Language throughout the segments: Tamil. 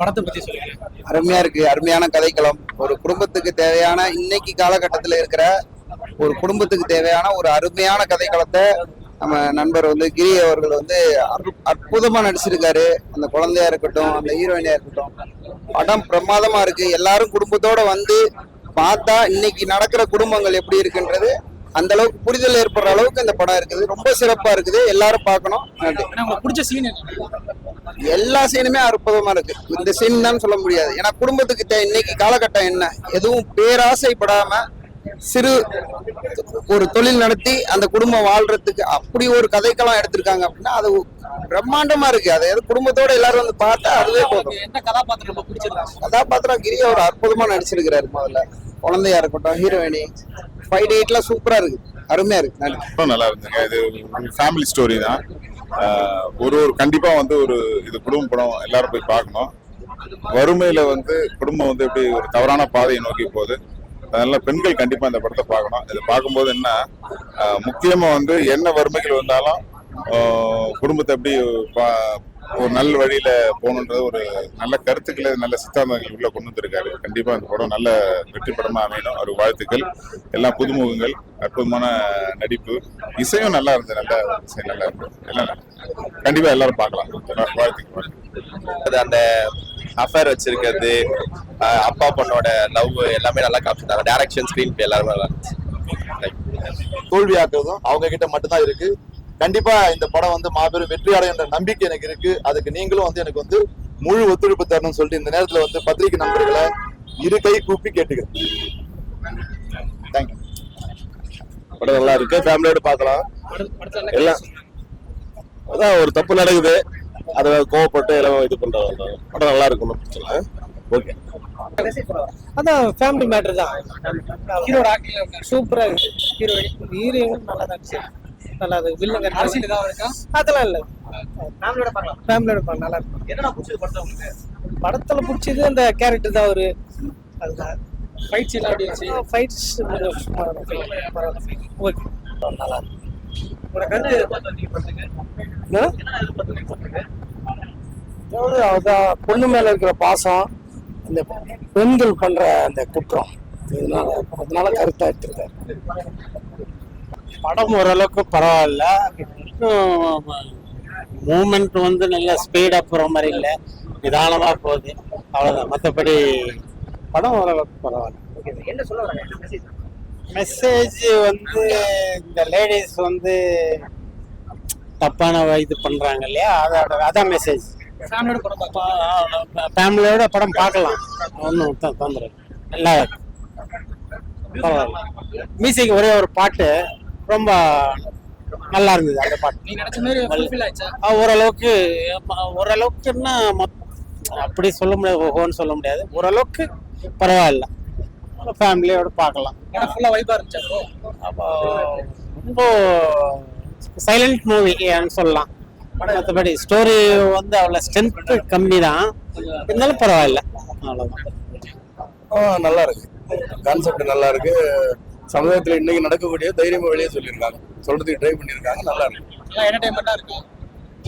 படத்தை பத்தி சொல்லுங்க. அருமையா இருக்கு. அருமையான கதைக்களம். ஒரு குடும்பத்துக்கு தேவையான இன்னைக்கு காலகட்டத்தில் இருக்கிற ஒரு குடும்பத்துக்கு தேவையான ஒரு அருமையான கதைக்களத்தை நம்ம நண்பர் கிரி அவர்கள் அற்புதமா நடிச்சிருக்காரு. அந்த குழந்தையா இருக்கட்டும், அந்த ஹீரோயினியா இருக்கட்டும், படம் பிரமாதமா இருக்கு. எல்லாரும் குடும்பத்தோட பார்த்தா இன்னைக்கு நடக்கிற குடும்பங்கள் எப்படி இருக்குன்றது அந்த அளவுக்கு புரிதல் ஏற்படுற அளவுக்கு இந்த படம் இருக்குது. ரொம்ப சிறப்பா இருக்குது. எல்லாரும் பார்க்கணும். பிடிச்ச சீன் எல்லா சீனுமே அற்புதமா இருக்கு. இந்த சீன் தான் சொல்ல முடியாது. ஏன்னா குடும்பத்துக்கு இன்னைக்கு காலகட்டம் என்ன, எதுவும் பேராசைப்படாம சிறு ஒரு தொழில் நடத்தி அந்த குடும்பம் வாழ்றதுக்கு அப்படி ஒரு கதைக்களம் எடுத்திருக்காங்க அப்படின்னா அது பிரம்மாண்டமா இருக்கு. அதை குடும்பத்தோட எல்லாரும் பார்த்தா அதுவே போதும். என்ன கதாபாத்திரம் பிடிச்சிருக்கு? கதாபாத்திரம் கிரி அவர் அற்புதமா நடிச்சிருக்கிறாரு. முதல்ல குழந்தையா இருக்கட்டும், ஹீரோயினி, ஃபைட் எல்லாம் சூப்பரா இருக்கு. அருமையா இருக்கு. நல்லா இருந்துங்க. இது ஃபேமிலி ஸ்டோரி தான். ஒரு கண்டிப்பா ஒரு இது குடும்ப படம். எல்லாரும் போய் பார்க்கணும். வறுமையில குடும்பம் எப்படி ஒரு தவறான பாதையை நோக்கி போகுது. அதனால பெண்கள் கண்டிப்பா இந்த படத்தை பார்க்கணும். இதை பார்க்கும்போது என்ன முக்கியமா என்ன வறுமைகள் வந்தாலும் குடும்பத்தை எப்படி ஒரு நல்ல வழியில போகணுன்றது ஒரு நல்ல கருத்துக்களை, நல்ல சித்தாந்தங்கள் உள்ள கொண்டு வந்திருக்காரு. கண்டிப்பா இந்த படம் நல்ல வெற்றி படமா அமையணும். ஒரு வாழ்த்துக்கள். எல்லாம் புதுமுகங்கள், அற்புதமான நடிப்பு, இசையும் நல்லா இருந்தது. நல்ல இசை நல்லா இருந்தது. எல்லாம் கண்டிப்பா எல்லாரும் பார்க்கலாம். வாழ்த்துக்கள். அந்த அஃபேர் வச்சிருக்கிறது, அப்பா பொண்ணோட லவ் எல்லாமே நல்லா காமிச்சிருந்தாங்க. டைரக்ஷன், ஸ்கிரீன் பிளே எல்லாரும் நல்லா இருந்துச்சு. தோல்வியாக்குறதும் அவங்க கிட்ட மட்டும்தான் இருக்கு. கண்டிப்பா இந்த படம் மாபெரும் வெற்றி அடையும் என்ற நம்பிக்கை எனக்கு இருக்கு. அதுக்கு நீங்களும் எனக்கு முழு ஒத்துழைப்பு தரணும்னு சொல்லிட்டு இந்த நேரத்துல பத்திரிகை நண்பர்களை இரு கை கூப்பி கேட்டுக்கிறேன். தேங்க்யூ. படம் நல்லா இருக்கு. ஃபேமிலியோட பார்க்கலாம். எல்லாம் அதான் ஒரு தப்பு நடக்குது, அதை கோவப்பட்டு எல்லாம் இது பண்றாங்க. படம் நல்லா இருக்கும். ஓகே, அதான் ஃபேமிலி மேட்டர் தான். ஹீரோட ஆக்டிங் சூப்பரா இருக்கு. ஹீரோயின் நல்லா தான் நல்லா இருக்கு. வில்லங்க அரசியல் ஏதாவது இருக்கா? அதெல்லாம் இல்ல. ஃபேமிலியோட பார்க்கலாம். நல்லா இருக்கும். என்ன பிடிச்சது படத்துல பிடிச்சது அந்த கேரக்டர் தான். ஒரு அதுதான் ஃபைட்ஸ் எல்லாம் அப்படி இருந்துச்சு. ஃபைட்ஸ் ஓகே, நல்லா இருக்கு. உங்களோட கருத்து அதான் பொண்ணு மேல இருக்கிற பாசம், இந்த பெண்கள் பண்ற அந்த குற்றம், அதனால கருத்தா எடுத்திருக்காரு. படம் ஓரளவுக்கு பரவாயில்ல. மூமெண்ட் நல்ல ஸ்பீடா போற மாதிரி இல்லை, நிதானமா போகுது. அவ்வளவுதான். மற்றபடி படம் ஓரளவுக்கு பரவாயில்ல. என்ன சொல்ல வராங்க? மெசேஜ் இந்த லேடிஸ் தப்பான இது பண்றாங்க இல்லையா, அதான் மெசேஜ். ஃபேமிலியோட படம் பார்க்கலாம். ஒன்றும் தொந்தரவு நல்லா இருக்கு. பரவாயில்ல. மியூசிக் ஒரே ஒரு பாட்டு ரொம்ப நல்லா இருந்தது. அந்த பாட்டு ஓரளவுக்குன்னா அப்படி சொல்ல முடியாது, ஓஹோன்னு சொல்ல முடியாது. ஓரளவுக்கு பரவாயில்ல. ஃபேமிலியோட பார்க்கலாம். அப்போ ரொம்ப சைலண்ட் மூவின்னு சொல்லலாம். மற்றபடி ஸ்டோரி அவ்வளோ ஸ்ட்ரென்த் கம்மி தான், இருந்தாலும் பரவாயில்ல. அவ்வளோதான். நல்லா இருக்கு. கான்செப்ட் நல்லா இருக்கு. சமுதாயத்தில் இன்னைக்கு நடக்கக்கூடிய தைரியமா வெளியே சொல்லியிருக்காங்க, சொல்றதுக்கு ட்ரை பண்ணியிருக்காங்க. நல்லா இருக்கு.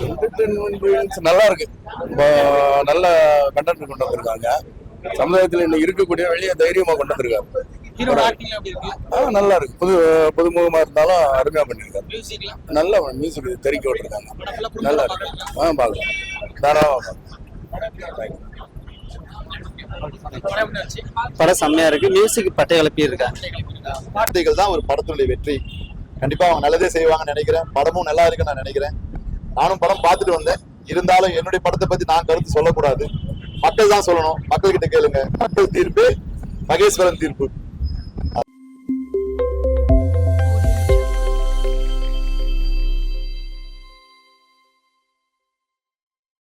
என்டர்டைன்மெண்ட் நல்லா இருக்கு. நல்ல கண்டென்ட் கொண்டு வந்திருக்காங்க. சமுதாயத்தில் இன்னைக்கு இருக்கக்கூடிய வெளியே தைரியமா கொண்டு வந்திருக்காங்க. நல்லா இருக்கு. புதுமுகமா இருந்தாலும் அருமையா பண்ணிருக்காங்க. நல்ல மியூசிக் தெரிவிக்க விட்டுருக்காங்க. நல்லா இருக்கு. பார்க்கலாம். தாராளமா படம் செம்மையா இருக்கு. மியூசிக் பட்டை கிளப்பி இருக்காங்க. வார்த்தைகள் தான் ஒரு படத்துடைய வெற்றி. கண்டிப்பா அவங்க நல்லதே செய்வாங்கன்னு நினைக்கிறேன். படமும் நல்லா இருக்குன்னு நான் நினைக்கிறேன். நானும் படம் பார்த்துட்டு வந்தேன். இருந்தாலும் என்னுடைய படத்தை பத்தி நான் கருத்து சொல்லக்கூடாது. மக்கள் தான் சொல்லணும். மக்கள் கிட்ட கேளுங்க. மக்கள் தீர்ப்பு மகேஸ்வரன் தீர்ப்பு.